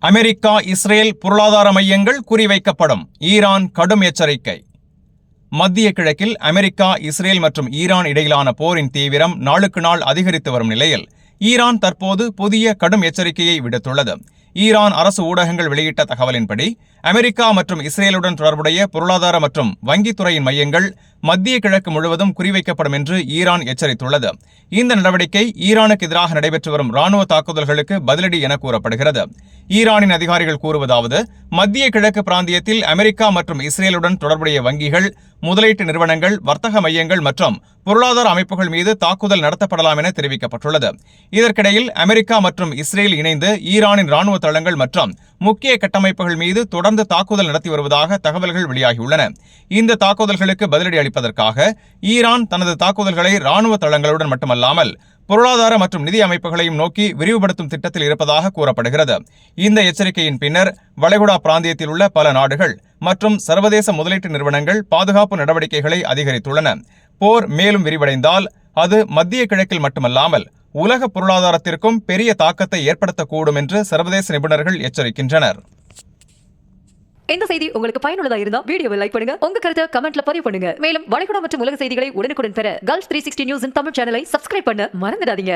America, Israel பொருளாதார மையங்கள் குறிவைக்கப்படும். Iran கடும் எச்சரிக்கை. மத்திய கிழக்கில் அமெரிக்கா, இஸ்ரேல் மற்றும் ஈரான் இடையிலான போரின் தீவிரம் நாளுக்கு நாள் அதிகரித்து வரும் நிலையில் ஈரான் தற்போது புதிய கடும் எச்சரிக்கையை விடுத்துள்ளது. ஈரான் அரசு ஊடகங்கள் வெளியிட்ட தகவலின்படி அமெரிக்கா மற்றும் இஸ்ரேலுடன் தொடர்புடைய பொருளாதார மற்றும் வங்கித்துறையின் மையங்கள் மத்திய கிழக்கு முழுவதும் குறிவைக்கப்படும் என்று ஈரான் எச்சரித்துள்ளது. இந்த நடவடிக்கை ஈரானுக்கு எதிராக நடைபெற்று வரும் ராணுவ தாக்குதல்களுக்கு பதிலடி என கூறப்படுகிறது. ஈரானின் அதிகாரிகள் கூறுவதாவது, மத்திய கிழக்கு பிராந்தியத்தில் அமெரிக்கா மற்றும் இஸ்ரேலுடன் தொடர்புடைய வங்கிகள், முதலீட்டு நிறுவனங்கள், வர்த்தக மையங்கள் மற்றும் பொருளாதார அமைப்புகள் மீது தாக்குதல் நடத்தப்படலாம் என தெரிவிக்கப்பட்டுள்ளது. இதற்கிடையில் அமெரிக்கா மற்றும் இஸ்ரேல் இணைந்து ஈரானின் ராணுவ தளங்கள் மற்றும் முக்கிய கட்டமைப்புகள் மீது தொடர்ந்து தாக்குதல் நடத்தி வருவதாக தகவல்கள் வெளியாகியுள்ளன. இந்த தாக்குதல்களுக்கு பதிலடி அளிப்பதற்காக ஈரான் தனது தாக்குதல்களை ராணுவ தளங்களுடன் மட்டுமல்லாமல் பொருளாதார மற்றும் நிதி அமைப்புகளையும் நோக்கி விரிவுபடுத்தும் திட்டத்தில் இருப்பதாக கூறப்படுகிறது. இந்த எச்சரிக்கையின் பின்னர் வளைகுடா பிராந்தியத்தில் உள்ள பல நாடுகள் மற்றும் சர்வதேச முதலீட்டு நிறுவனங்கள் பாதுகாப்பு நடவடிக்கைகளை அதிகரித்துள்ளன. போர் மேலும் விரிவடைந்தால் அது மத்திய கிழக்கில் மட்டுமல்லாமல் உலக பொருளாதாரத்திற்கும் பெரிய தாக்கத்தை ஏற்படுத்தக்கூடும் என்று சர்வதேச நிபுணர்கள் எச்சரிக்கின்றனர். இந்த செய்தி உங்களுக்கு பயனுள்ளதா இருந்தா வீடியோவை லைக் பண்ணுங்க, உங்க கருத்தை கமெண்ட்ல பதிவு பண்ணுங்க. மேலும் வளைகுடா மற்றும் உலக செய்திகளை உடனுக்குடன் பெற Gulf 360 நியூஸின் தமிழ் சேனலை சப்ஸ்கிரைப் பண்ண மறந்துடாதீங்க.